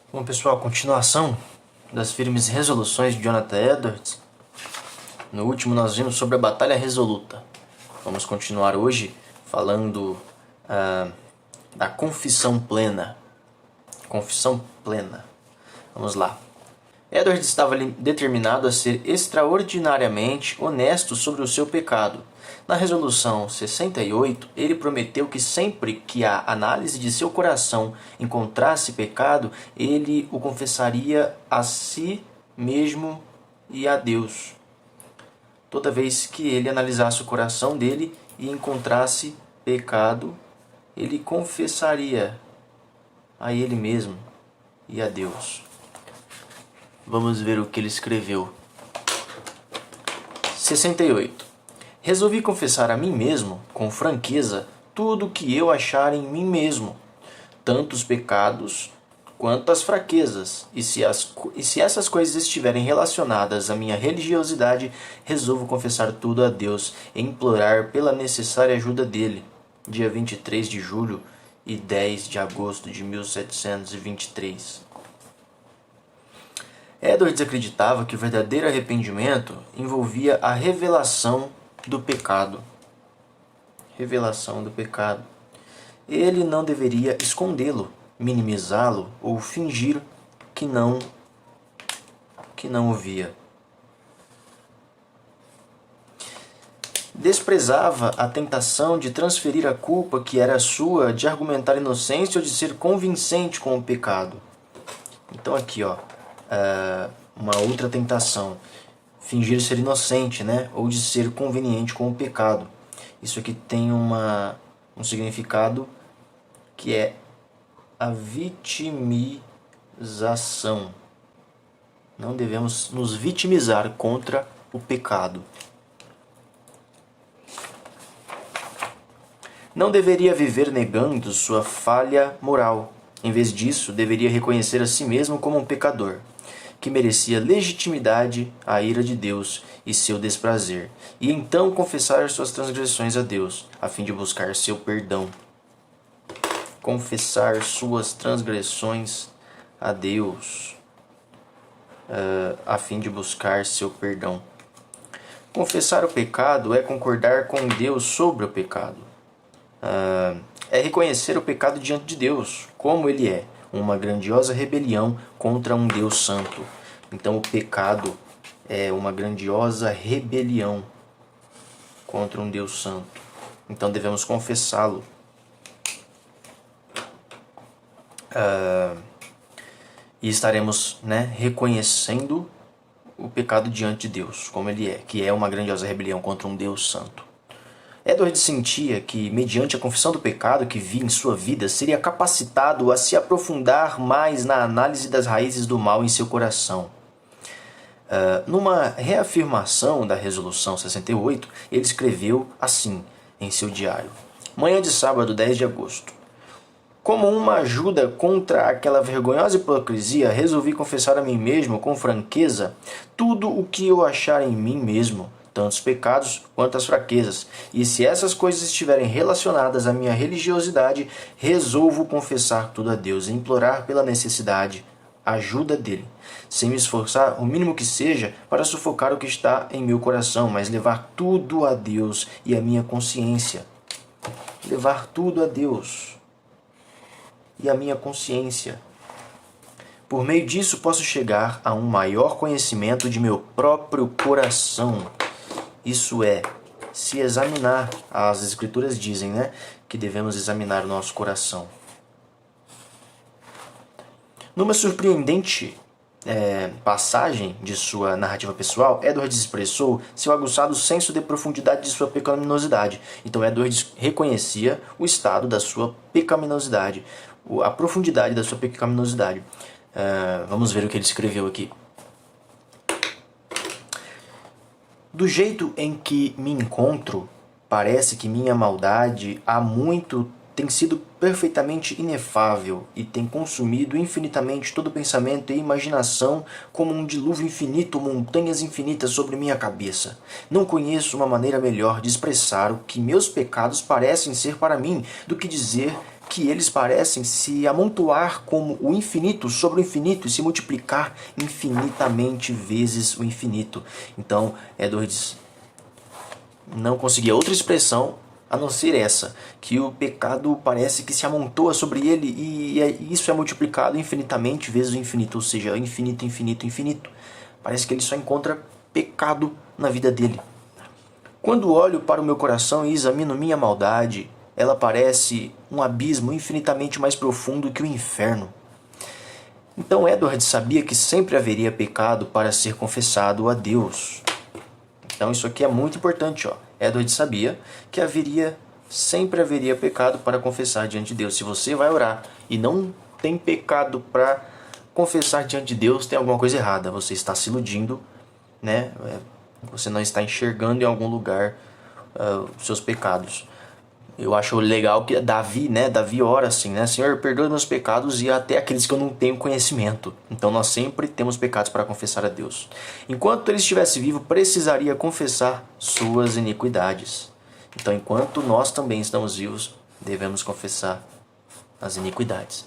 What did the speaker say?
Bom, pessoal, continuação das firmes resoluções de Jonathan Edwards. No último nós vimos sobre a Batalha Resoluta. Vamos continuar hoje falando da confissão plena. Confissão plena. Vamos lá. Edwards estava determinado a ser extraordinariamente honesto sobre o seu pecado. Na resolução 68, ele prometeu que sempre que a análise de seu coração encontrasse pecado, ele o confessaria a si mesmo e a Deus. Toda vez que ele analisasse o coração dele e encontrasse pecado, ele confessaria a ele mesmo e a Deus. Vamos ver o que ele escreveu. 68. Resolvi confessar a mim mesmo, com franqueza, tudo o que eu achar em mim mesmo, tanto os pecados quanto as fraquezas, e se essas coisas estiverem relacionadas à minha religiosidade, resolvo confessar tudo a Deus e implorar pela necessária ajuda dele. Dia 23 de julho e 10 de agosto de 1723. Edwards acreditava que o verdadeiro arrependimento envolvia a revelação do pecado. Revelação do pecado. Ele não deveria escondê-lo, minimizá-lo ou fingir que não o via. Desprezava a tentação de transferir a culpa que era sua, de argumentar inocência ou de ser convincente com o pecado. Então aqui, uma outra tentação. Fingir ser inocente, né? Ou de ser conveniente com o pecado. Isso aqui tem um significado que é a vitimização. Não devemos nos vitimizar contra o pecado. Não deveria viver negando sua falha moral. Em vez disso, deveria reconhecer a si mesmo como um pecador, que merecia legitimidade à ira de Deus e seu desprazer, e então confessar suas transgressões a Deus, a fim de buscar seu perdão. Confessar suas transgressões a Deus, a fim de buscar seu perdão. Confessar o pecado é concordar com Deus sobre o pecado. É reconhecer o pecado diante de Deus, como ele é, uma grandiosa rebelião contra um Deus santo. Então o pecado é uma grandiosa rebelião contra um Deus santo. Então devemos confessá-lo. E estaremos, reconhecendo o pecado diante de Deus, como ele é, que é uma grandiosa rebelião contra um Deus santo. Edwards sentia que, mediante a confissão do pecado que via em sua vida, seria capacitado a se aprofundar mais na análise das raízes do mal em seu coração. Numa reafirmação da Resolução 68, ele escreveu assim em seu diário: Manhã de sábado, 10 de agosto. Como uma ajuda contra aquela vergonhosa hipocrisia, resolvi confessar a mim mesmo com franqueza tudo o que eu achar em mim mesmo, tanto os pecados quanto as fraquezas, e se essas coisas estiverem relacionadas à minha religiosidade, resolvo confessar tudo a Deus e implorar pela necessidade, ajuda dele, sem me esforçar o mínimo que seja para sufocar o que está em meu coração, mas levar tudo a Deus e a minha consciência. Levar tudo a Deus e a minha consciência. Por meio disso posso chegar a um maior conhecimento de meu próprio coração. Isso é, se examinar. As Escrituras dizem, que devemos examinar o nosso coração. Numa surpreendente passagem de sua narrativa pessoal, Edwards expressou seu aguçado senso de profundidade de sua pecaminosidade. Então Edwards reconhecia o estado da sua pecaminosidade, a profundidade da sua pecaminosidade. Vamos ver o que ele escreveu aqui. Do jeito em que me encontro, parece que minha maldade há muito tem sido perfeitamente inefável e tem consumido infinitamente todo pensamento e imaginação como um dilúvio infinito, montanhas infinitas sobre minha cabeça. Não conheço uma maneira melhor de expressar o que meus pecados parecem ser para mim do que dizer que eles parecem se amontoar como o infinito sobre o infinito e se multiplicar infinitamente vezes o infinito. Então, Edwards não conseguia outra expressão a não ser essa, que o pecado parece que se amontoa sobre ele e isso é multiplicado infinitamente vezes o infinito, ou seja, infinito, infinito, infinito. Parece que ele só encontra pecado na vida dele. Quando olho para o meu coração e examino minha maldade, ela parece um abismo infinitamente mais profundo que o inferno. Então Edward sabia que sempre haveria pecado para ser confessado a Deus. Então isso aqui é muito importante, ó. Edward sabia que sempre haveria pecado para confessar diante de Deus. Se você vai orar e não tem pecado para confessar diante de Deus, tem alguma coisa errada. Você está se iludindo, Você não está enxergando em algum lugar os seus pecados. Eu acho legal que Davi ora assim, Senhor, perdoa meus pecados e até aqueles que eu não tenho conhecimento. Então nós sempre temos pecados para confessar a Deus. Enquanto ele estivesse vivo, precisaria confessar suas iniquidades. Então enquanto nós também estamos vivos, devemos confessar as iniquidades.